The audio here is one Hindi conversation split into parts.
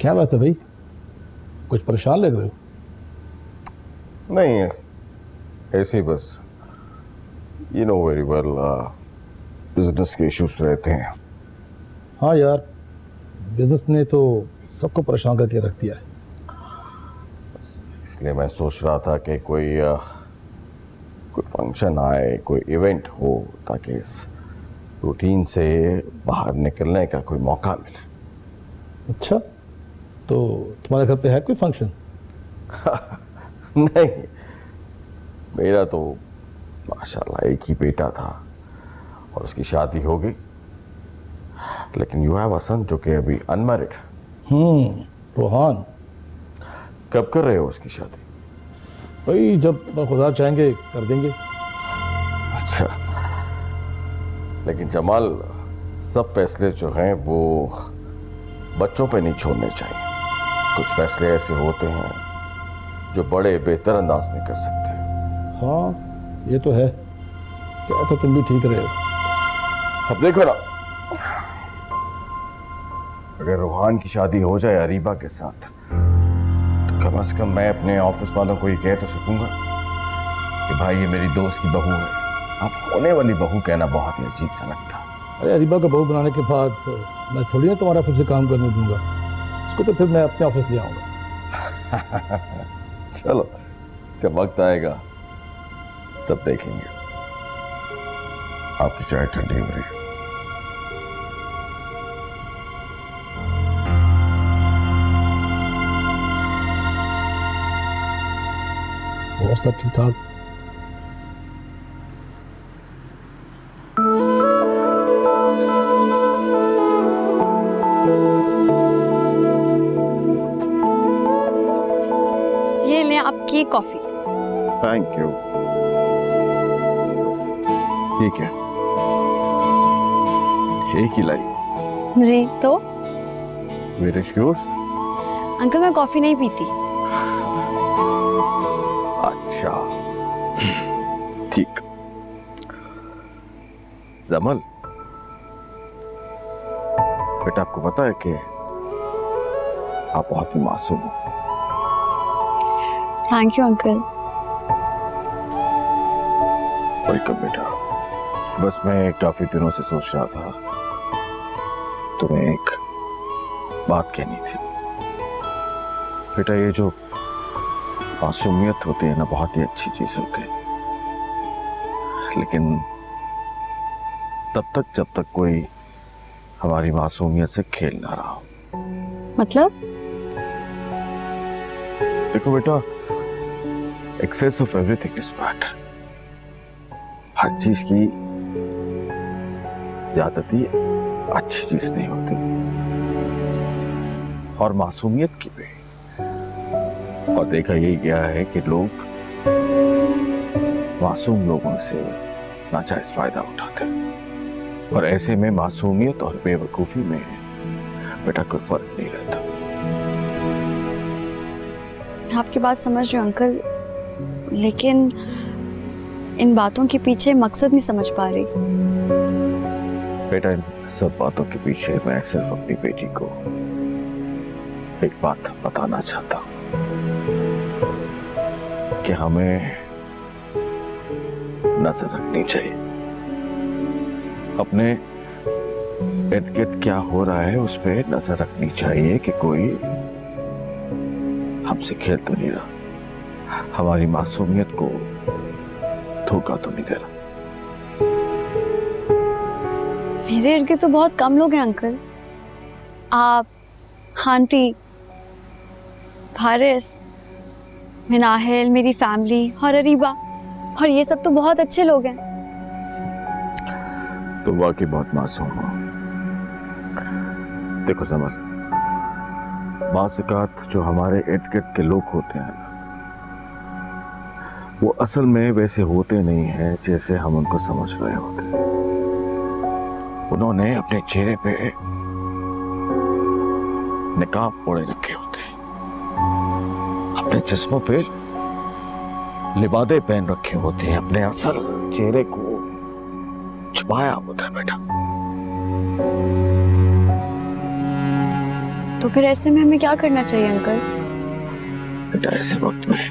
क्या बात है भाई, कुछ परेशान लग रहे हो? नहीं, ऐसे ही बस you know very well business के इश्यूज रहते हैं। हाँ यार, बिजनेस ने तो सबको परेशान करके रख दिया है। इसलिए मैं सोच रहा था कि कोई फंक्शन आए, कोई इवेंट हो, ताकि इस रूटीन से बाहर निकलने का कोई मौका मिले। अच्छा, तो तुम्हारे घर पे है कोई फंक्शन? नहीं, मेरा तो माशाल्लाह एक ही बेटा था और उसकी शादी हो गई, लेकिन यू हैव अ सन जो कि अभी अनमैरिड है। रोहान। कब कर रहे हो उसकी शादी? भाई जब खुदा चाहेंगे कर देंगे। अच्छा, लेकिन जमाल, सब फैसले जो हैं वो बच्चों पे नहीं छोड़ने चाहिए। कुछ फैसले ऐसे होते हैं जो बड़े बेहतर अंदाज में कर सकते हैं। हाँ ये तो है, क्या तो तुम भी ठीक रहे हो। अब देखो ना, अगर रूहान की शादी हो जाए अरीबा के साथ, तो कम से कम मैं अपने ऑफिस वालों को ये कह तो सकूंगा कि भाई ये मेरी दोस्त की बहू है। अब होने वाली बहू कहना बहुत ही अजीब सा लगता है। अरे अरीबा का बहू बनाने के बाद मैं थोड़ी ना तुम्हारे ऑफिस से काम करने दूंगा, उसको तो फिर मैं अपने ऑफिस ले आऊँगा। चलो, जब वक्त आएगा तब देखेंगे। आपकी चाय ठंडी हो रही है। और सब ठीक ठाक? ये लें आपकी कॉफी। Thank you. ठीक है, एक ही लाई। जी तो वेयर इज योर्स? अंकल मैं कॉफी नहीं पीती। अच्छा, ठीक। जमल, बेटा आपको पता है कि आप बहुत ही मासूम हो। Thank you uncle. वेलकम बेटा। बस मैं काफी दिनों से सोच रहा था, तुम्हें एक बात कहनी थी। बेटा ये जो मासूमियत होती है ना, बहुत ही अच्छी चीज होती है, लेकिन तब तक जब तक कोई हमारी मासूमियत से खेल ना रहा हो। मतलब? देखो बेटा, excess of everything is bad. हर चीज की ज्यादती अच्छी चीज नहीं होती, और मासूमियत की भी। और देखा यही गया है कि लोग मासूम लोगों से नाजायज फायदा उठाते हैं, और ऐसे में मासूमियत और बेवकूफी में बेटा कोई फर्क नहीं रहता। आपकी बात समझ रही हूँ अंकल, लेकिन इन बातों के पीछे मकसद नहीं समझ पा रही। बेटा इन सब बातों के पीछे मैं सिर्फ अपनी बेटी को एक बात बताना चाहता हूँ कि हमें नजर रखनी चाहिए। अपने इर्द गिर्द क्या हो रहा है उस पर नजर रखनी चाहिए कि कोई हमसे खेल तो नहीं रहा, हमारी मासूमियत को धोखा तो नहीं दे रहा। मेरे इर्द गिर्द तो बहुत कम लोग हैं अंकल। आप, आंटी, फारिस, मिनाहिल, मेरी फैमिली और अरीबा, और ये सब तो बहुत अच्छे लोग हैं। तो वाकई बहुत मासूम हो। देखो समर, मासूकात जो हमारे इर्द गिर्द के लोग होते हैं वो असल में वैसे होते नहीं हैं जैसे हम उनको समझ रहे होते हैं। उन्होंने अपने चेहरे पे निकाब ओढ़े रखे होते हैं, अपने जिस्मों पे लिबादे पहन रखे होते हैं, अपने असल चेहरे को छुपाया होता है बेटा। तो फिर ऐसे में हमें क्या करना चाहिए अंकल? बेटा ऐसे वक्त में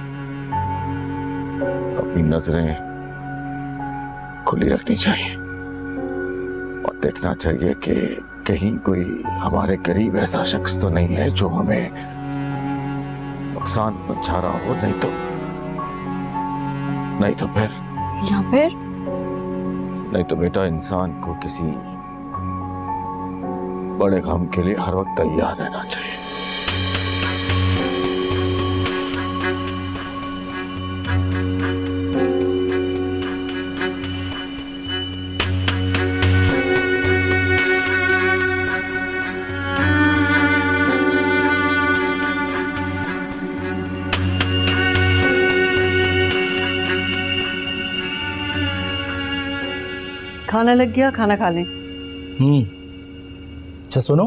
अपनी नजरें खुली रखनी चाहिए और देखना चाहिए कि कहीं कोई हमारे करीब ऐसा शख्स तो नहीं है जो हमें नुकसान पहुंचा रहा हो। नहीं तो फिर या फिर नहीं तो बेटा इंसान को किसी बड़े गम के लिए हर वक्त तैयार रहना चाहिए। खाना लग गया, खाना खा लें। अच्छा सुनो,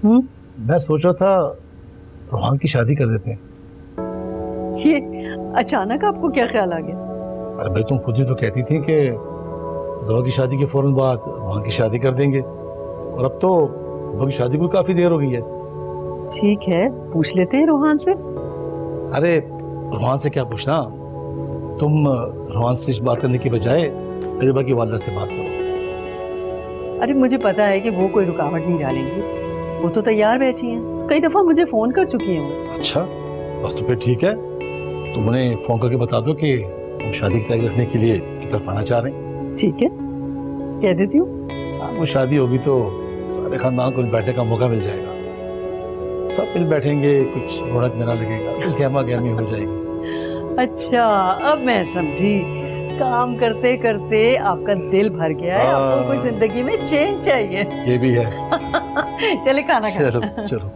मैं सोच रहा था रोहान की शादी कर देते हैं। ये अचानक आपको क्या ख्याल आ गया? अरे भाई तुम खुद ही तो कहती थी कि ज़बा की शादी के फौरन बाद रोहान की शादी कर देंगे, और अब तो ज़बा की शादी को काफी देर हो गई है। ठीक है, पूछ लेते हैं रोहान से। अरे रोहान से क्या पूछना, तुम रोहान से बात करने की बजाय अरीबा की वालदा से बात करो। अरे मुझे पता है कि वो कोई रुकावट नहीं डालेंगी, वो तो तैयार बैठी हैं, कई दफा मुझे फोन कर चुकी हैं वो। अच्छा बस तो फिर ठीक है, तुम उन्हें फोन करके बता दो कि हम शादी की तैयारी रखने के लिए की तरफ आना चाह रहे हैं। ठीक है, कह देती हूँ। वो शादी होगी तो सारे खानदान को बैठने का मौका मिल जाएगा, सब मिल बैठेंगे, कुछ रौनक मेला लगेगा, गहमा गहमी हो जाएगी। अच्छा अब मैं समझी, काम करते करते आपका दिल भर गया है, आपको कोई जिंदगी में चेंज चाहिए। ये भी है। चले खाना खा। चलो चलो।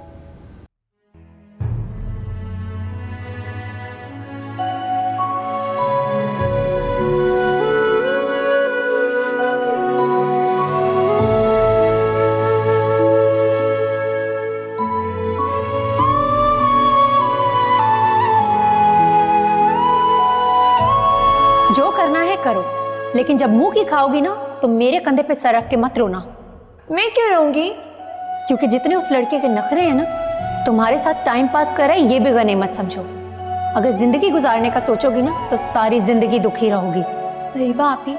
जो करना है करो, लेकिन जब मुंह की खाओगी ना तो मेरे कंधे पे सर रख के मत रोना। मैं क्यों रहूंगी? क्योंकि जितने उस लड़के के नखरे हैं ना, तुम्हारे साथ टाइम पास कर रहे हैं ये भी गनीमत समझो। अगर जिंदगी गुजारने का सोचोगी ना तो सारी जिंदगी दुखी रहोगी। अरीबा आप ही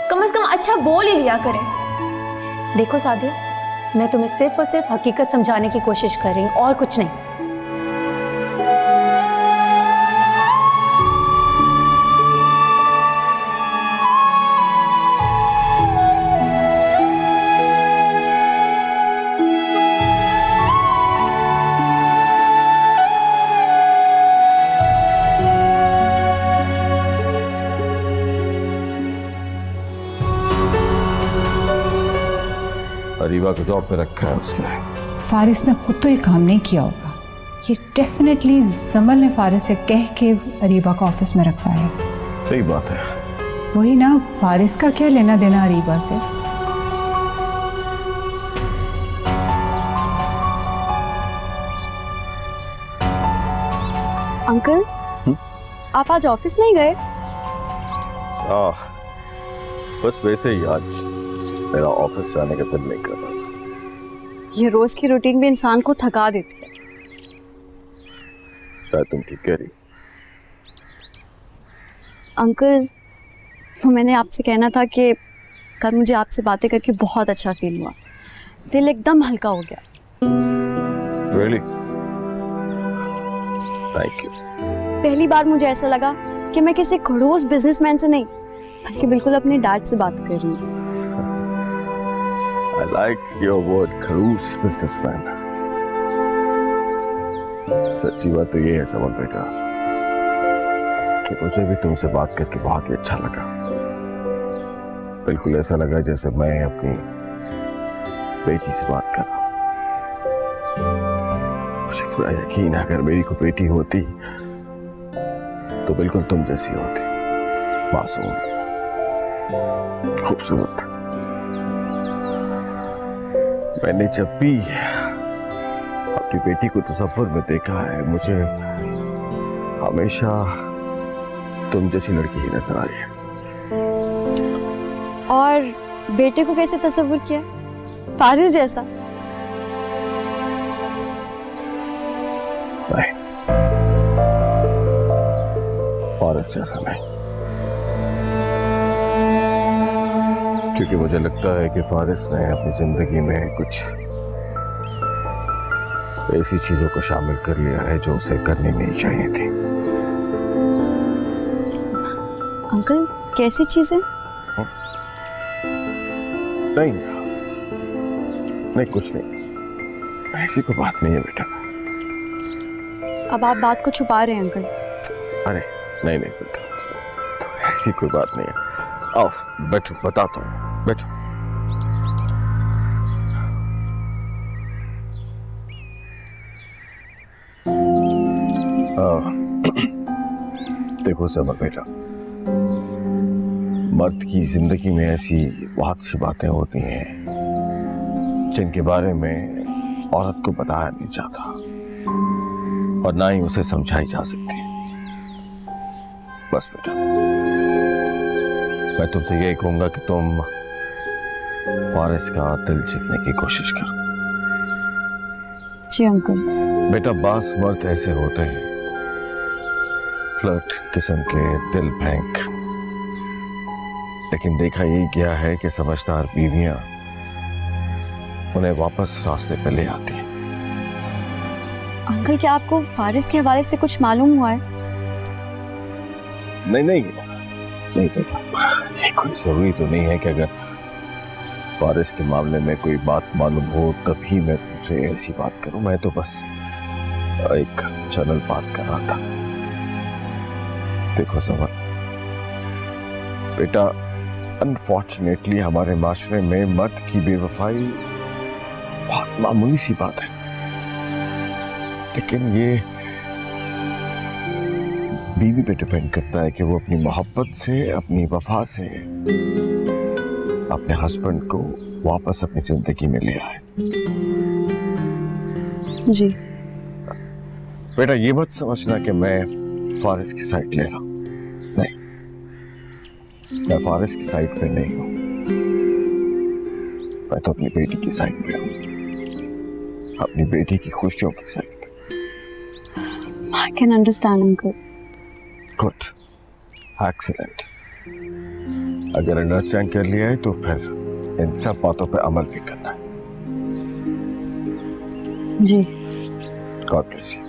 कम से कम अच्छा बोल ही लिया करें। देखो सादिया, मैं तुम्हें सिर्फ और सिर्फ हकीकत समझाने की कोशिश कर रही हूँ और कुछ नहीं। अरीबा को जॉब पे रखा है उसने। फारिस ने खुद तो ये काम नहीं किया होगा, ये डेफिनेटली जमल ने फारिस से कह के अरीबा को ऑफिस में रखवाया। सही बात है। वही ना, फारिस का क्या लेना देना अरीबा से। अंकल आप आज ऑफिस नहीं गए? बस वैसे ही आज मेरा ऑफिस जाने का दिल नहीं कर रहा था। ये रोज की रूटीन भी इंसान को थका देती है। शायद तुम ठीक कह रही। अंकल वो मैंने आपसे कहना था कि कल मुझे आपसे बातें करके बहुत अच्छा फील हुआ, दिल एकदम हल्का हो गया। Really? Thank you. पहली बार मुझे ऐसा लगा कि मैं किसी खड़ूस बिजनेसमैन से नहीं बल्कि बिल्कुल अपने डैड से बात कर रही हूँ। I like your word, खड़ूस businessman. सच्ची बात तो ये है समल बेटा कि मुझे भी तुमसे बात करके बहुत ही अच्छा लगा। बिल्कुल ऐसा लगा जैसे मैं अपनी बेटी से बात कर रहा हूँ। मुझे पूरा यकीन है अगर मेरी कोई बेटी होती तो बिल्कुल तुम जैसी होती, मासूम, खूबसूरत। मैंने जब भी अपनी बेटी को तसव्वुर में देखा है मुझे हमेशा तुम जैसी लड़की ही नजर आई है। और बेटे को कैसे तसव्वुर किया? फारिस जैसा? फारिस जैसा नहीं, क्योंकि मुझे लगता है कि फारिस ने अपनी जिंदगी में कुछ ऐसी चीजों को शामिल कर लिया है जो उसे करनी नहीं चाहिए थी। अंकल कैसी चीजें? नहीं नहीं, कुछ नहीं, ऐसी कोई बात नहीं है बेटा। अब आप बात को छुपा रहे हैं अंकल। अरे नहीं नहीं बेटा, तो ऐसी कोई बात नहीं है। आओ बैठो, बताता हूँ, बैठो। देखो समर बेटा, मर्द की जिंदगी में ऐसी बहुत सी बातें होती हैं जिनके बारे में औरत को बताया नहीं जाता और ना ही उसे समझाई जा सकती। बस बेटा, मैं तुमसे यही कहूंगा कि तुम फारिस का दिल जीतने की कोशिश करो। जी अंकल। बेटा, बास मर्द ऐसे होते हैं, फ्लर्ट किस्म के, दिल फेंक, लेकिन देखा यही गया है कि समझदार बीवियां उन्हें वापस रास्ते पे ले आती हैं। अंकल क्या आपको फारिस के हवाले से कुछ मालूम हुआ है? नहीं नहीं नहीं बेटा, ये कोई जरूरी तो नहीं है कि अगर फारिस के मामले में कोई बात मालूम हो तभी मैं तुमसे ऐसी बात करूं। मैं तो बस एक जनरल बात कर रहा था। देखो समर बेटा, अनफॉर्चुनेटली हमारे माशरे में मर्द की बेवफाई बहुत मामूली सी बात है, लेकिन ये बीवी पे डिपेंड करता है कि वो अपनी मोहब्बत से, अपनी वफा से अपने हस्बैंड को वापस अपनी जिंदगी में ले आए। जी बेटा, ये मत समझना कि मैं फारिस की साइड ले रहा हूं, नहीं, मैं फारिस की साइड पे नहीं हूं, मैं तो अपनी बेटी की साइड पे हूं, अपनी बेटी की खुशियों की साइड पे। I can understand uncle. Good, excellent. अगर अंडरस्टैंड कर लिया है तो फिर इन सब बातों पे अमल भी करना है। जी। God bless you.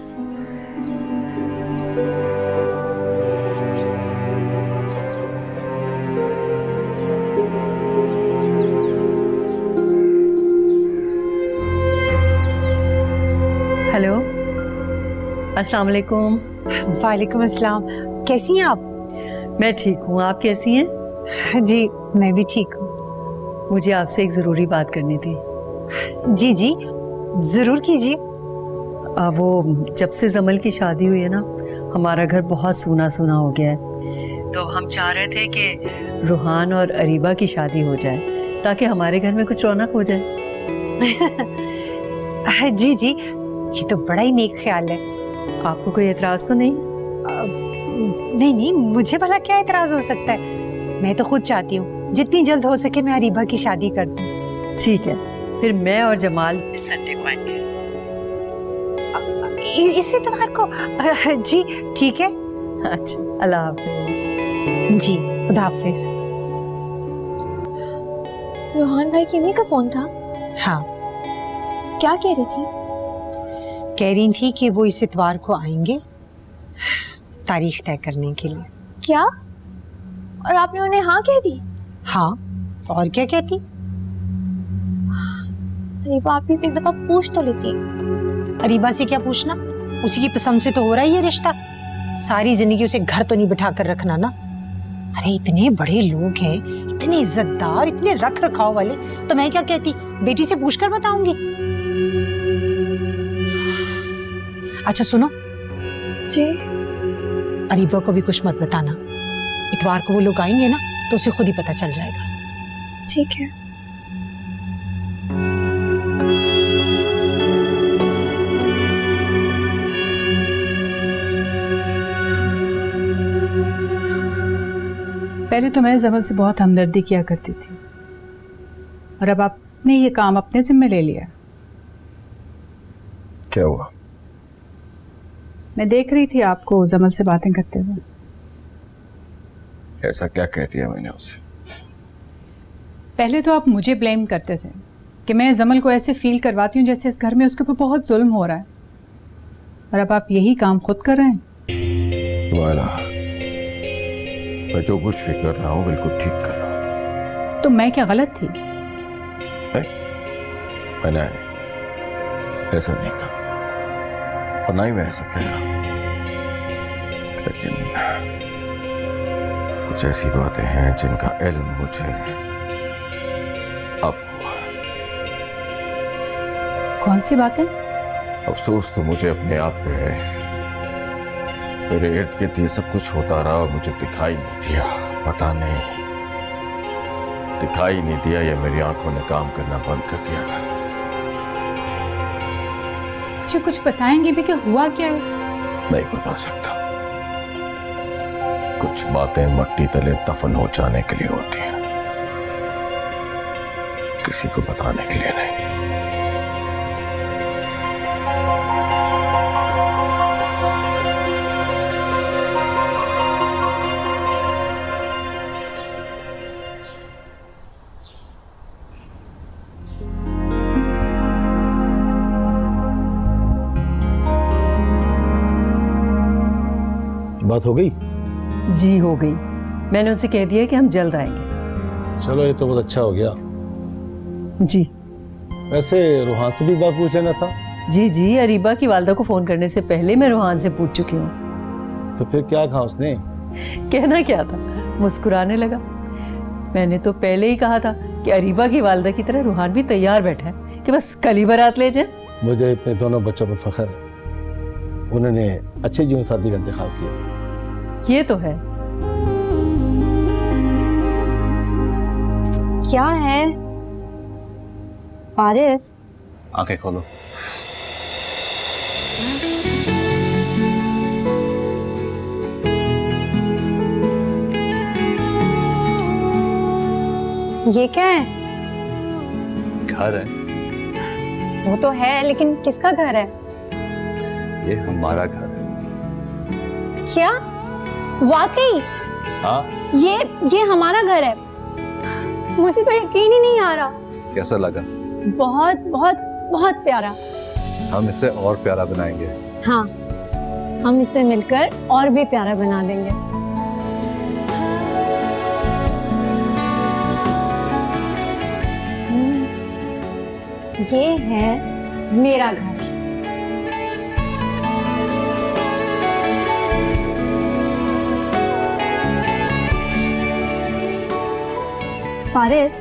हेलो, अस्सलाम वालेकुम। वालेकुम अस्सलाम। कैसी हैं आप? मैं ठीक हूँ, आप कैसी हैं? जी मैं भी ठीक हूँ। मुझे आपसे एक ज़रूरी बात करनी थी। जी जी ज़रूर कीजिए। वो जब से जमल की शादी हुई है ना, हमारा घर बहुत सूना सूना हो गया है। तो हम चाह रहे थे कि रूहान और अरीबा की शादी हो जाए ताकि हमारे घर में कुछ रौनक हो जाए। जी जी, ये तो बड़ा ही नेक ख्याल है। आपको कोई एतराज़ तो नहीं? नहीं नहीं, मुझे भला क्या एतराज हो सकता है। मैं तो खुद चाहती हूँ जितनी जल्द हो सके मैं अरीबा की शादी कर दूँ। ठीक है, फिर मैं और जमाल इस संडे को आएंगे। इस इतवार को? जी ठीक है। अच्छा, अल्लाह हाफिज। जी खुदा हाफिज। रूहान भाई की अम्मी का फोन था। हाँ, क्या कह रही थी? कह रही थी कि वो इस इतवार को आएंगे तारीख तय करने के लिए। क्या? और आपने उन्हें हाँ कह दी? हाँ, और क्या कहती? अरीबा आप ही से एक दफा पूछ तो लेती। अरीबा से क्या पूछना, उसी की पसंद से तो हो रहा है ये रिश्ता। सारी जिंदगी उसे घर तो नहीं बिठा कर रखना ना। अरे इतने बड़े लोग हैं, इतने इज्जतदार, इतने रख रखाव वाले, तो मैं क्या कहती, बेटी से पूछकर बताऊंगी। अच्छा सुनो जी। अरीबा को भी कुछ मत बताना। इतवार को वो लोग आएंगे ना तो उसे खुद ही पता चल जाएगा। ठीक है। पहले तो मैं जमल से बहुत हमदर्दी किया करती थी और अब आपने ये काम अपने जिम्मे ले लिया। क्या हुआ? मैं देख रही थी आपको जमल से बातें करते हुए। ऐसा क्या कह दिया मैंने उससे? पहले तो आप मुझे ब्लेम करते थे कि मैं जमल को ऐसे फील करवाती हूँ जैसे इस घर में उसके ऊपर बहुत जुल्म हो रहा है, और अब आप यही काम खुद कर रहे हैं। वाला, मैं जो कुछ भी कर रहा हूँ बिल्कुल ठीक कर रहा हूँ। तो मैं क्या गलत थी? मैंने ऐसा नहीं कहा और ना ही मैं ऐसा कह रहा हूँ, लेकिन कुछ ऐसी बातें हैं जिनका इल्म मुझे अब हुआ। कौन सी बातें? अफसोस तो मुझे अपने आप पे है। मेरे इर्द गिर्द ये सब कुछ होता रहा और मुझे दिखाई नहीं दिया। पता नहीं दिखाई नहीं दिया या मेरी आंखों ने काम करना बंद कर दिया था। मुझे कुछ बताएंगे भी कि हुआ क्या है? नहीं बता सकता। कुछ बातें मट्टी तले दफन हो जाने के लिए होती हैं, किसी को बताने के लिए नहीं। बात हो गई? जी हो गई। मैंने उनसे कह दिया कि हम जल्द आएंगे। चलो ये तो बहुत अच्छा हो गया। जी वैसे रूहान से भी बात पूछ लेना था। जी जी, अरीबा की वालदा को फोन करने से पहले मैं रूहान से पूछ चुकी हूँ। तो फिर क्या कहा उसने? कहना क्या था, मुस्कुराने लगा। मैंने तो पहले ही कहा था कि अरीबा की वालदा की तरह रूहान भी तैयार बैठा है कि बस कल ही बारात ले जाए। मुझे अपने दोनों बच्चों पर फख्र है, उन्होंने अच्छे जीवन साथी का इंतखाब किया। ये तो है। क्या है फारिस? आंखें खोलो। ये क्या है? घर है। वो तो है, लेकिन किसका घर है? ये हमारा घर है। क्या वाकई? हाँ। ये हमारा घर है। मुझे तो यकीन ही नहीं आ रहा। कैसा लगा? बहुत बहुत बहुत प्यारा। हम इसे और प्यारा बनाएंगे। हाँ, हम इसे मिलकर और भी प्यारा बना देंगे। ये है मेरा घर। फारिस,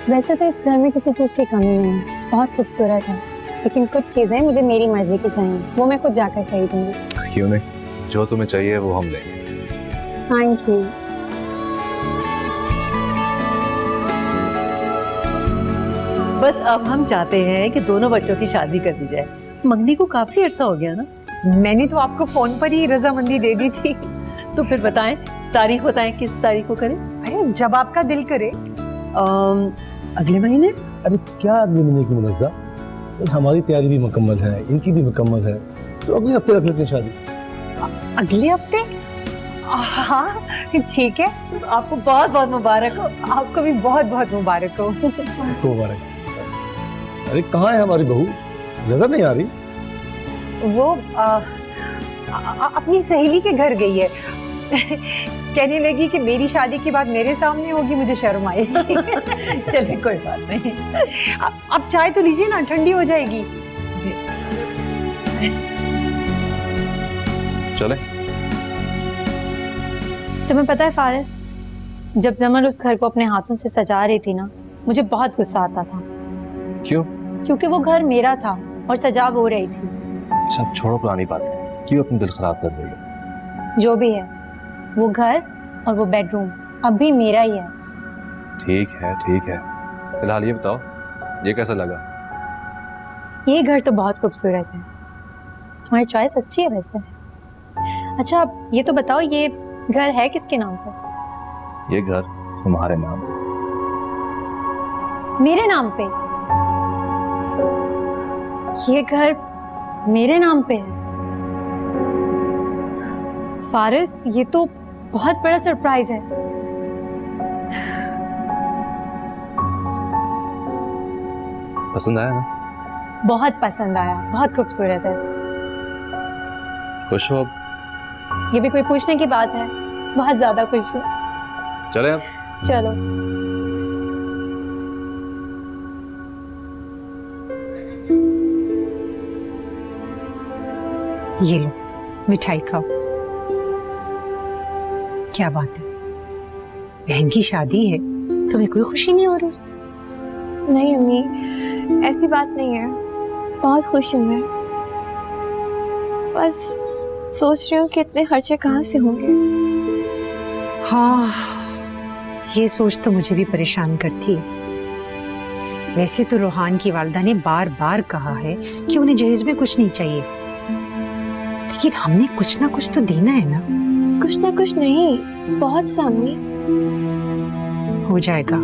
वैसे तो इस घर में किसी चीज की कमी नहीं है, बहुत खूबसूरत है, लेकिन कुछ चीजें मुझे मेरी मर्जी की चाहिए, वो मैं खुद जाकर खरीदूंगी। क्यों नहीं, जो तुम्हें चाहिए वो हम लेंगे। Thank you. बस अब हम चाहते हैं कि दोनों बच्चों की शादी कर दी जाए। मंगनी को काफी अरसा हो गया ना। मैंने तो आपको फोन पर ही रजामंदी दे दी थी। तो फिर बताएं, तारीख बताएं, किस तारीख को करें? अरे जब आपका दिल करे। अगले महीने। अरे क्या अगले महीने की मुनज़्ज़ा, हमारी तैयारी भी मुकम्मल है, इनकी भी मुकम्मल है, तो अगले हफ्ते रख लेते हैं शादी। अगले हफ्ते? हाँ ठीक है। आपको बहुत बहुत मुबारक हो। आपको भी बहुत बहुत मुबारक हो। मुबारक। अरे कहाँ है हमारी बहू, नजर नहीं आ रही? वो अपनी सहेली के घर गई है। कहने लगी कि मेरी शादी के बाद मेरे सामने होगी, मुझे शर्म आएगी। चलिए कोई बात नहीं। अब चाय तो लीजिए ना, ठंडी हो जाएगी। चले। तुम्हें पता है फारिस, जब जमल उस घर को अपने हाथों से सजा रही थी ना, मुझे बहुत गुस्सा आता था। क्यों? क्योंकि वो घर मेरा था और सजा हो रही थी। अच्छा अब छोड़ो पुरानी बातें, क्यों अपनी दिल खराब कर रही हो? जो भी है, वो घर और वो बेडरूम अब भी मेरा ही है। ठीक है ठीक है, फिलहाल ये बताओ, ये कैसा लगा? ये घर तो बहुत खूबसूरत है। तुम्हारी चॉइस अच्छी है वैसे। अच्छा अब ये तो बताओ, ये घर है किसके नाम पर? ये घर तुम्हारे नाम। मेरे नाम पे? ये घर मेरे नाम पे है? फारिस, ये तो बहुत बड़ा सरप्राइज है। पसंद आया ना? बहुत पसंद आया, बहुत खूबसूरत है। खुश हो अब? ये भी कोई पूछने की बात है? बहुत ज्यादा खुश हूँ। चले अब? चलो। ये लो मिठाई खाओ। क्या बात है, बहन की शादी है, तुम्हें कोई खुशी नहीं हो रही? नहीं अम्मी, ऐसी बात नहीं है, बहुत खुश हूँ मैं। बस सोच रही हूँ कि इतने खर्चे कहाँ से होंगे। हाँ, ये सोच तो मुझे भी परेशान करती है। वैसे तो रूहान की वालिदा ने बार बार कहा है कि उन्हें जहेज में कुछ नहीं चाहिए, लेकिन हमने कुछ ना कुछ तो देना है ना। कुछ ना कुछ नहीं, बहुत सा अम्मी। हो जाएगा।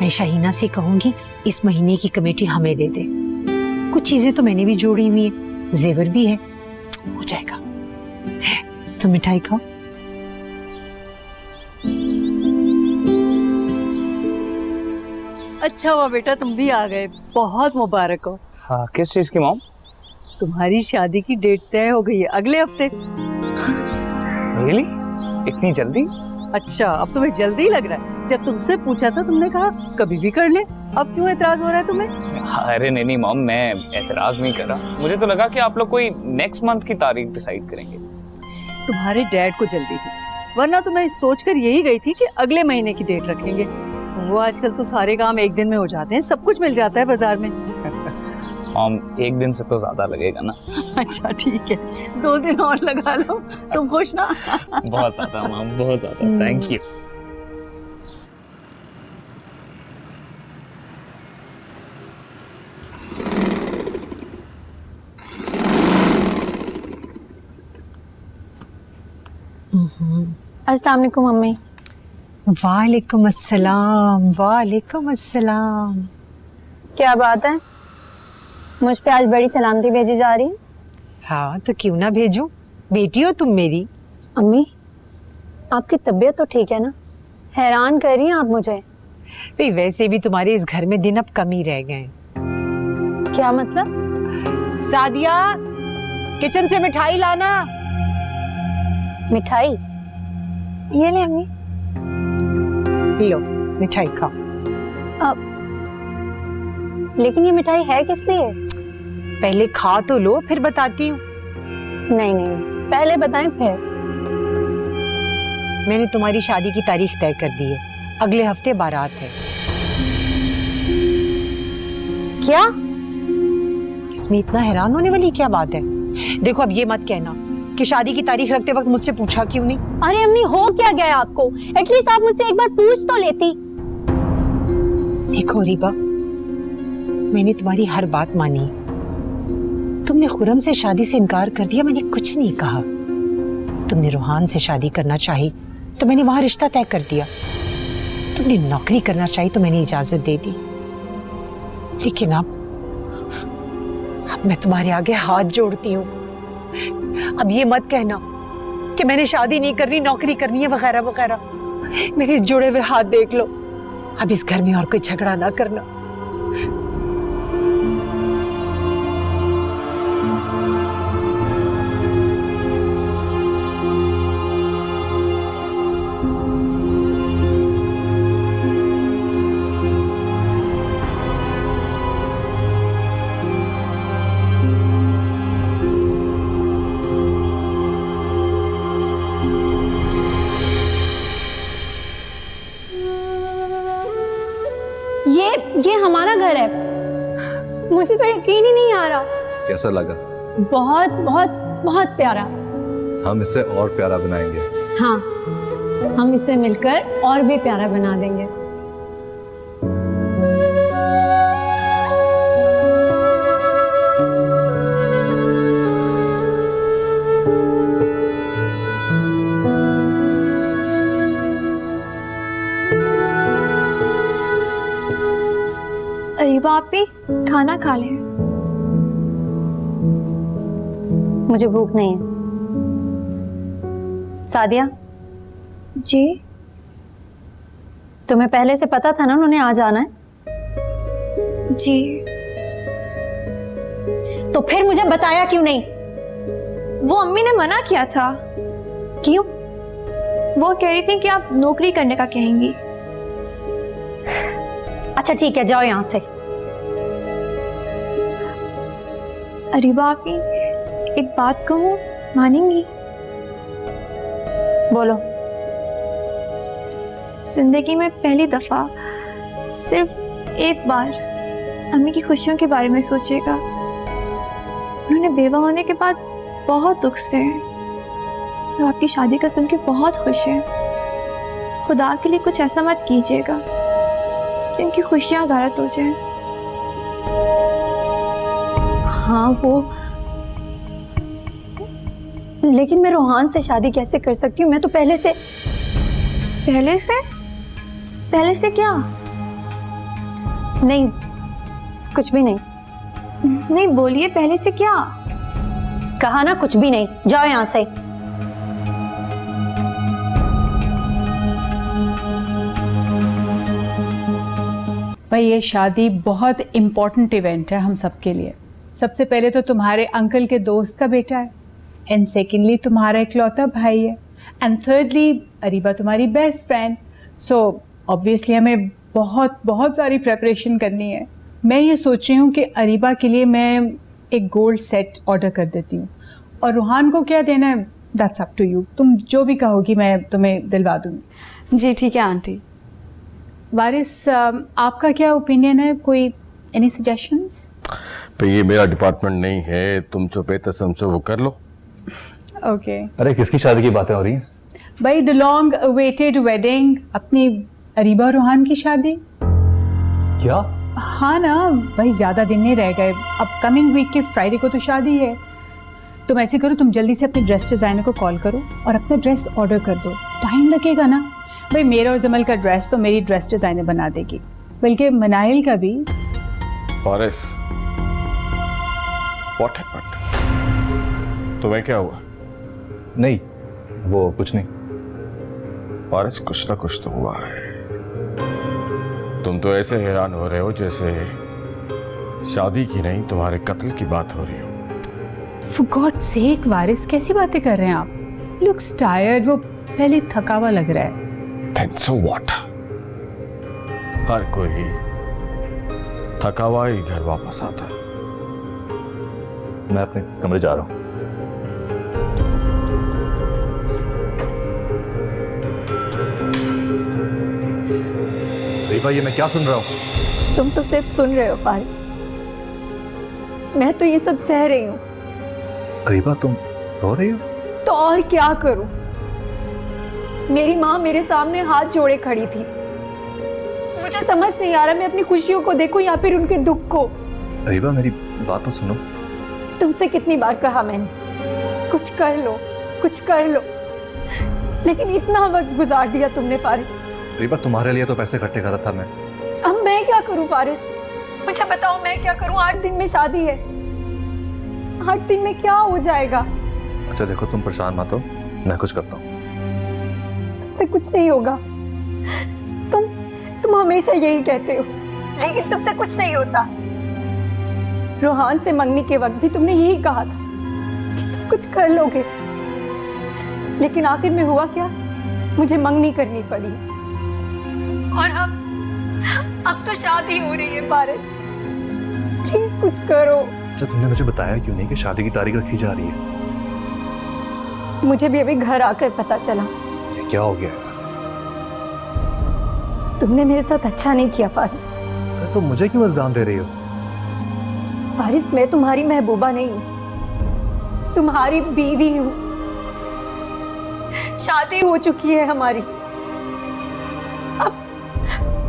मैं शाहीना से कहूंगी इस महीने की कमेटी हमें दे दे। कुछ चीजें तो मैंने भी जोड़ी हुई है, जेवर भी है, हो जाएगा। तो मिठाई खाओ। अच्छा हुआ बेटा तुम भी आ गए, बहुत मुबारक हो। हाँ, किस चीज की मॉम? तुम्हारी शादी की डेट तय हो गई है अगले हफ्ते। रियली? इतनी जल्दी? अच्छा, अब तुम्हें जल्दी लग रहा है? जब तुमसे पूछा था तुमने कहा कभी भी कर ले, अब क्यों एतराज हो रहा है तुम्हें? अरे नहीं मॉम, मैं एतराज नहीं कर रहा। मुझे तो लगा कि आप लोग कोई नेक्स्ट मंथ की तारीख डिसाइड करेंगे। तुम्हारे डैड को जल्दी थी, वरना तो मैं सोचकर यही गई थी कि अगले महीने की डेट रखेंगे। वो आजकल तो सारे काम एक दिन में हो जाते हैं, सब कुछ मिल जाता है बाजार में। मॉम, एक दिन से तो ज्यादा लगेगा ना। अच्छा ठीक है, 2 दिन और लगा लो। तुम खुश ना? बहुत ज्यादा मॉम, बहुत ज्यादा। Thank you. अस्सलाम वालेकुम मम्मी। वालेकुम अस्सलाम, वालेकुम अस्सलाम। क्या बात है, मुझ पे आज बड़ी सलामती भेजी जा रही है? हाँ तो क्यों ना भेजूं, बेटी हो तुम मेरी। अम्मी, आपकी तबीयत तो ठीक है ना? हैरान कर रही हैं आप मुझे। भाई वैसे भी तुम्हारे इस घर में दिन अब कम ही रह गए। क्या मतलब? सादिया, किचन से मिठाई लाना। मिठाई? ये ले अम्मी। लो मिठाई खाओ। लेकिन ये मिठाई है किस लिए? पहले खा तो लो, फिर बताती हूँ। नहीं नहीं, पहले बताएं फिर। मैंने तुम्हारी शादी की तारीख तय कर दी है, अगले हफ्ते बारात है। क्या? इसमें इतना हैरान होने वाली क्या बात है? देखो अब ये मत कहना कि शादी की तारीख रखते वक्त मुझसे पूछा क्यों नहीं। अरे अम्मी, हो क्या गया आपको? एटलीस्ट आप मुझसे एक बार पूछ तो लेती। देखो रीबा, मैंने तुम्हारी हर बात मानी। तुमने खुरम से शादी से इनकार कर दिया, मैंने कुछ नहीं कहा। तुमने रूहान से शादी करना चाही तो मैंने वहां रिश्ता तय कर दिया। तुमने नौकरी करना चाही तो मैंने इजाजत दे दी। लेकिन अब मैं तुम्हारे आगे हाथ जोड़ती हूँ। अब ये मत कहना कि मैंने शादी नहीं करनी, नौकरी करनी है वगैरह वगैरह। मेरे जुड़े हुए हाथ देख लो। अब इस घर में और कोई झगड़ा ना करना। ये हमारा घर है। मुझे तो यकीन ही नहीं आ रहा। कैसा लगा? बहुत बहुत बहुत प्यारा। हम इसे और प्यारा बनाएंगे। हाँ, हम इसे मिलकर और भी प्यारा बना देंगे। अरीबा आप भी खाना खा लें। मुझे भूख नहीं है। सादिया, जी तुम्हें पहले से पता था ना उन्होंने आज आना है? जी। तो फिर मुझे बताया क्यों नहीं? वो अम्मी ने मना किया था। क्यों? वो कह रही थी कि आप नौकरी करने का कहेंगी। अच्छा ठीक है, जाओ यहाँ से। अरीबा आपी, एक बात कहूँ, मानेंगी? बोलो। जिंदगी में पहली दफा सिर्फ एक बार अम्मी की खुशियों के बारे में सोचिएगा। उन्होंने बेवा होने के बाद बहुत दुख से हैं और आपकी शादी का सुन के बहुत खुश हैं। खुदा के लिए कुछ ऐसा मत कीजिएगा कि उनकी खुशियां गारत हो जाएं। हाँ वो, लेकिन मैं रोहान से शादी कैसे कर सकती हूँ? मैं तो पहले से क्या? नहीं, कुछ भी नहीं। नहीं बोलिए, पहले से क्या? कहा ना कुछ भी नहीं, जाओ यहाँ से। भाई ये शादी बहुत इम्पोर्टेंट इवेंट है हम सबके लिए। सबसे पहले तो तुम्हारे अंकल के दोस्त का बेटा है, एंड सेकेंडली तुम्हारा इकलौता भाई है, एंड थर्डली अरीबा तुम्हारी बेस्ट फ्रेंड। सो ऑब्वियसली हमें बहुत बहुत सारी प्रेपरेशन करनी है। मैं ये सोच रही हूँ कि अरीबा के लिए मैं एक गोल्ड सेट ऑर्डर कर देती हूँ, और रूहान को क्या देना है दैट्स अप टू यू। तुम जो भी कहोगी मैं तुम्हें दिलवा दूँगी। जी ठीक है आंटी। वारिस, आपका क्या ओपिनियन है? कोई एनी सजेशंस? भाई ये मेरा डिपार्टमेंट नहीं है, तुम जो बेहतर समझो वो कर लो। ओके। अरे किसकी शादी की बातें हो रही हैं? भाई द लॉन्ग अवेटेड वेडिंग, अपनी अरीबा और रूहान की शादी। क्या? हाँ ना भाई, ज्यादा दिन नहीं रह गए, अब कमिंग वीक के फ्राइडे को तो शादी है। तुम ऐसे करो, तुम जल्दी से अपने ड्रेस डिजाइनर को कॉल करो और अपना ड्रेस ऑर्डर कर दो। टाइम लगेगा ना भाई, मेरा और जमल का ड्रेस तो मेरी ड्रेस डिजाइनर बना देगी, बल्कि मनाइल का भी। Faris, what happened? तुम्हें क्या हुआ? नहीं, वो कुछ नहीं। फारिस, कुछ ना कुछ तो हुआ है। तुम तो ऐसे हैरान हो रहे हो जैसे शादी की नहीं तुम्हारे कत्ल की बात हो रही हो। For God's sake, वारिस कैसी बातें कर रहे हैं आप? Looks tired, वो पहले थका हुआ लग रहा है। Then so what? हर कोई थका हुआ ही घर वापस आता है। मैं अपने कमरे जा रहा हूँ। रीबा, ये मैं क्या सुन रहा हूँ? तुम तो सिर्फ सुन रहे हो फारिस, मैं तो ये सब सह रही हूँ। रीबा, तुम रो रही हो? तो और क्या करूं? मेरी माँ मेरे सामने हाथ जोड़े खड़ी थी। मुझे समझ नहीं आ रहा मैं अपनी खुशियों को देखूं या फिर उनके दुख को। रीबा, मेरी बात तो सुनो। तुमसे कितनी बार कहा मैंने, कुछ कर लो, कुछ कर लो, लेकिन इतना वक्त गुजार दिया तुमने फारिस। रीबा, तुम्हारे लिए तो पैसे इकट्ठे कर रहा था मैं। अब मैं क्या करूं फारिस? मुझे बताओ मैं क्या करूं? 8 दिन में शादी है, 8 दिन में क्या हो जाएगा? अच्छा देखो, तुम परेशान मत हो, मैं कुछ करता हूँ। तुमसे कुछ नहीं होगा। तुम हमेशा यही कहते हो, लेकिन तुमसे कुछ नहीं होता। रोहान से मंगनी के वक्त भी तुमने यही कहा था कि तुम कुछ कर लोगे, लेकिन आखिर में हुआ क्या? मुझे मंगनी करनी पड़ी, और अब तो शादी हो रही है फारिस। प्लीज कुछ करो। अच्छा, तुमने मुझे बताया क्यों नहीं कि शादी की तारीख रखी जा रही है? मुझे भी अभी घर आकर पता चला। ये क्या हो गया? तुमने मेरे साथ अच्छा नहीं किया फारिस। अरे तो मुझे क्यों इल्जाम दे रही हो? फारिस, मैं तुम्हारी महबूबा नहीं हूँ, तुम्हारी बीवी हूँ। शादी हो चुकी है हमारी।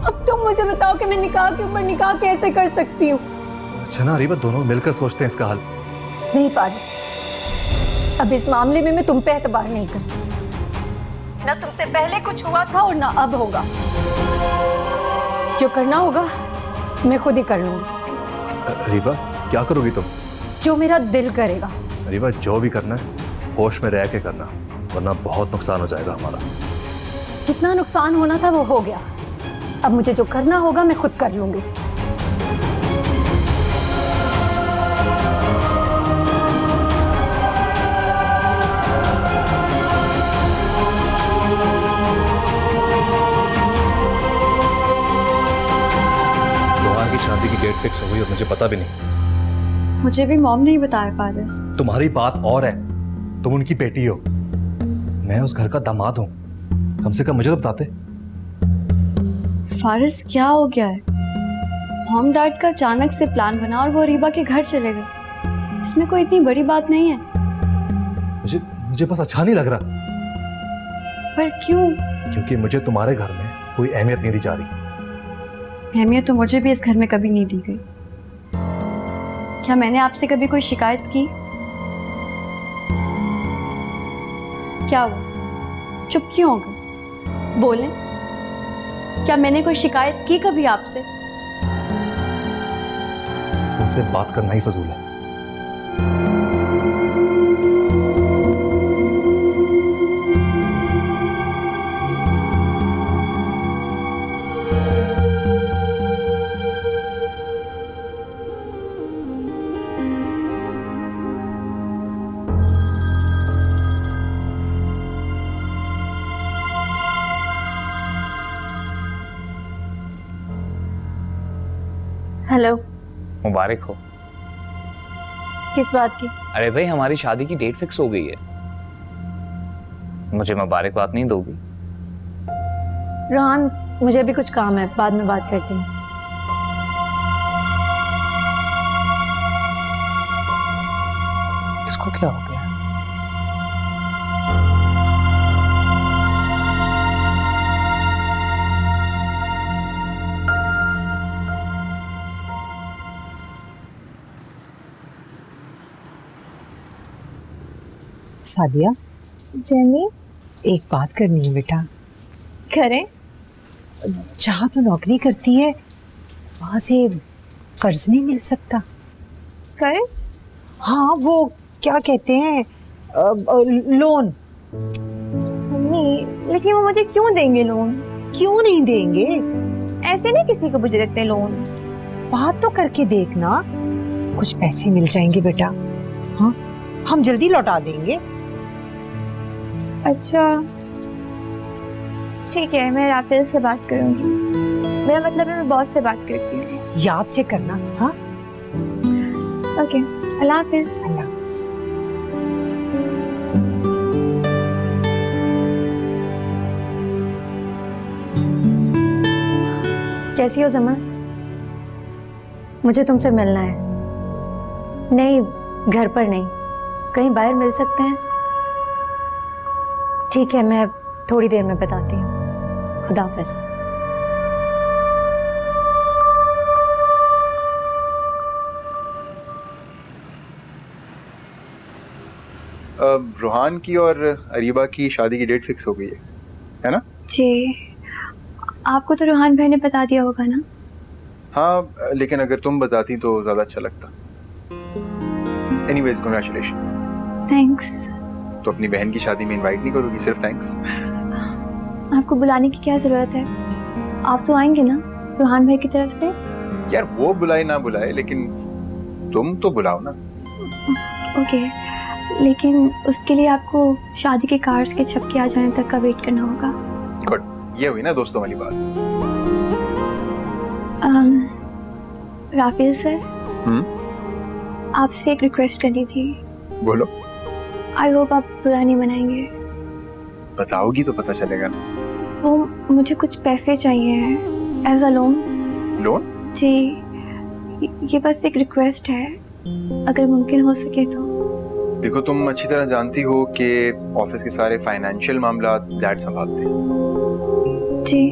अब तुम मुझे बताओ कि मैं निकाह के ऊपर निकाह कैसे कर सकती हूँ? अच्छा ना रीबा, दोनों मिलकर सोचते हैं इसका हल। नहीं फारिस, अब इस मामले में मैं तुम पे एतबार नहीं करती। ना तुमसे पहले कुछ हुआ था और ना अब होगा। जो करना होगा मैं खुद ही कर लूंगी। रीबा, क्या करोगी तुम? जो मेरा दिल करेगा। रीबा, जो भी करना है होश में रह के करना। वरना बहुत नुकसान हो जाएगा हमारा। जितना नुकसान होना था वो हो गया। अब मुझे जो करना होगा मैं खुद कर लूंगी। रोहान की शादी की डेट फिक्स हो गई और मुझे पता भी नहीं। मुझे भी मॉम नहीं बताया फारिस। तुम्हारी बात और है, तुम उनकी बेटी हो, मैं उस घर का दामाद हूं, कम से कम मुझे तो बताते। फारिस क्या हो गया है? मॉम डैड का अचानक से प्लान बना और वो अरीबा के घर चले गए। इसमें कोई इतनी बड़ी बात नहीं है। मुझे बस अच्छा नहीं लग रहा। पर क्यों? क्योंकि मुझे तुम्हारे घर में कोई अहमियत नहीं दी जा रही। अहमियत तो मुझे भी इस घर में कभी नहीं दी गई। क्या मैंने आपसे कभी कोई शिकायत की? क्या हुआ? चुप क्यों हो गए? बोलें। क्या मैंने कोई शिकायत की कभी आपसे? तुमसे बात करना ही फजूल है। हेलो। मुबारक हो। किस बात की? अरे भाई, हमारी शादी की डेट फिक्स हो गई है। मुझे मुबारकबाद नहीं दोगी? रोहान, मुझे भी कुछ काम है, बाद में बात करती हूँ। इसको क्या हो गया? सादिया, जेनी, एक बात करनी है बेटा। करें? जहाँ तो नौकरी करती है वहां से कर्ज नहीं मिल सकता? कर्ज? हाँ, वो क्या कहते हैं, लोन। मम्मी, लेकिन वो मुझे क्यों देंगे लोन? क्यों नहीं देंगे? ऐसे नहीं किसी को मुझे देते लोन। बात तो करके देखना, कुछ पैसे मिल जाएंगे बेटा। हाँ, हम जल्दी लौटा देंगे। अच्छा ठीक है, मैं राफेल से बात करूंगी। मेरा मतलब है मैं बॉस से बात करती हूँ। याद से करना। हाँ, ओके, अल्लाह हाफिज। अल्लाह हाफिज। कैसी हो जमा? मुझे तुमसे मिलना है। नहीं, घर पर नहीं, कहीं बाहर मिल सकते हैं? ठीक है, मैं थोड़ी देर में बताती हूँ। खुदा हाफिज। रूहान की और अरीबा की शादी की डेट फिक्स हो गई है ना? जी, आपको तो रूहान भाई ने बता दिया होगा ना? हाँ, लेकिन अगर तुम बताती तो ज़्यादा अच्छा लगता। Anyways, congratulations. थैंक्स। तो अपनी बहन की शादी में इनवाइट नहीं करोगी, सिर्फ थैंक्स? आपको बुलाने की क्या जरूरत है? आप तो आएंगे ना रूहान भाई की तरफ से? यार, वो बुलाए ना बुलाए, लेकिन तुम तो बुलाओ ना। ओके, लेकिन उसके लिए आपको शादी के कार्ड्स के छप के आ जाने तक का वेट करना होगा। गुड, ये हुई ना दोस्तों वाली बात। राफेल सर, आपसे एक रिक्वेस्ट करनी थी। बोलो। आई होप आप बुरा नहीं मनाएंगे। बताओगी तो पता चलेगा ना। वो मुझे कुछ पैसे चाहिए एज अ लोन। लोन? जी, ये बस एक रिक्वेस्ट है, अगर मुमकिन हो सके तो। देखो, तुम अच्छी तरह जानती हो कि ऑफिस के सारे फाइनेंशियल मामला डैड संभालते हैं। जी।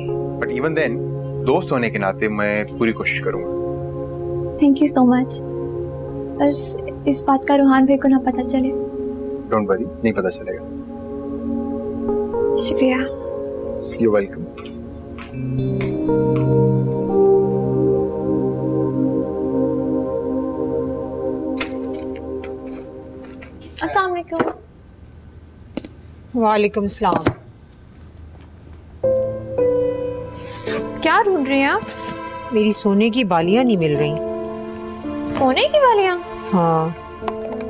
बट इवन देन, दोस्त होने के नाते मैं पूरी कोशिश करूंगा। Thank you so much. बस इस बात का रूहान भाई को ना पता चले। डोंट वरी, नहीं पता चलेगा। शुक्रिया। You welcome. अस्सलाम वालेकुम। वालेकुम सलाम। क्या ढूंढ रही हैं आप? मेरी सोने की बालियां नहीं मिल रही। सोने की बालियां? हाँ,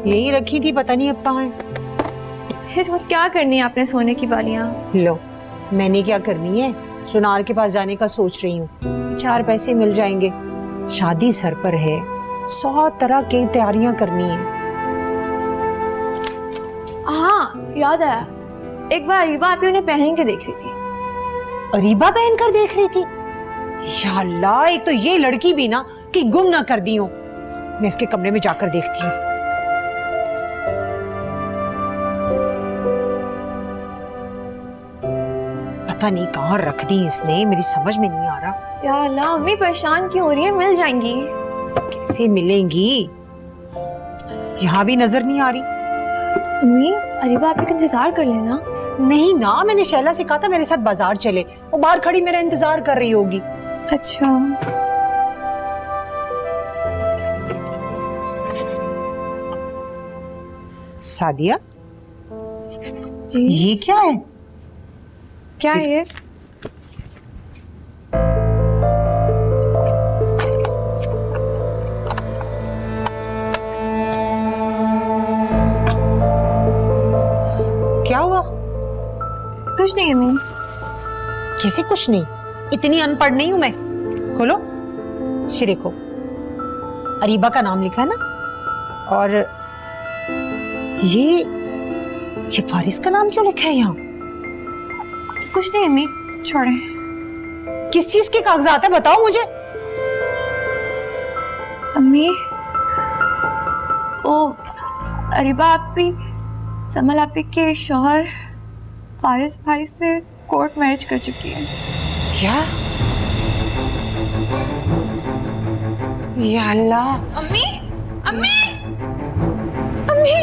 यही रखी थी, पता नहीं अब कहाँ है। इस वक्त क्या करनी है आपने सोने की बालियां? लो, मैंने क्या करनी है, सुनार के पास जाने का सोच रही हूँ। 4 पैसे मिल जाएंगे, शादी सर पर है, 100 तरह की तैयारियां करनी है। हाँ याद आया, एक बार अरीबा आप उन्हें पहन के देख रही थी। अरीबा पहन कर देख रही थी? या अल्लाह, एक तो ये लड़की भी ना कि गुम ना कर दी हो। मैं इसके कमरे में जाकर देखती हूँ। पता नहीं कहाँ रख दी इसने, मेरी समझ में नहीं आ रहा। या अल्लाह, अम्मी परेशान क्यों हो रही है? मिल जाएंगी। कैसे मिलेंगी? यहाँ भी नजर नहीं आ रही। अम्मी, अरीबा आप इंतजार कर लेना। नहीं ना, मैंने शैला से कहा था मेरे साथ बाजार चले, वो बाहर खड़ी मेरा इंतजार कर रही होगी। अच्छा, सादिया, जी ये क्या है? क्या है ये? क्या हुआ? कुछ नहीं अम्मी। कैसे कुछ नहीं? इतनी अनपढ़ नहीं हूं मैं। खोलो, ये देखो, अरीबा का नाम लिखा है ना, और ये फारिस का नाम क्यों लिखा है यहाँ? कुछ नहीं अम्मी, छोड़े। किस चीज के कागजात है, बताओ मुझे। अम्मी, ओ अरीबा आपी, समल आपी के शौहर फारिस भाई से कोर्ट मैरिज कर चुकी है। क्या? या अल्लाह। अम्मी, अम्मी, अम्मी।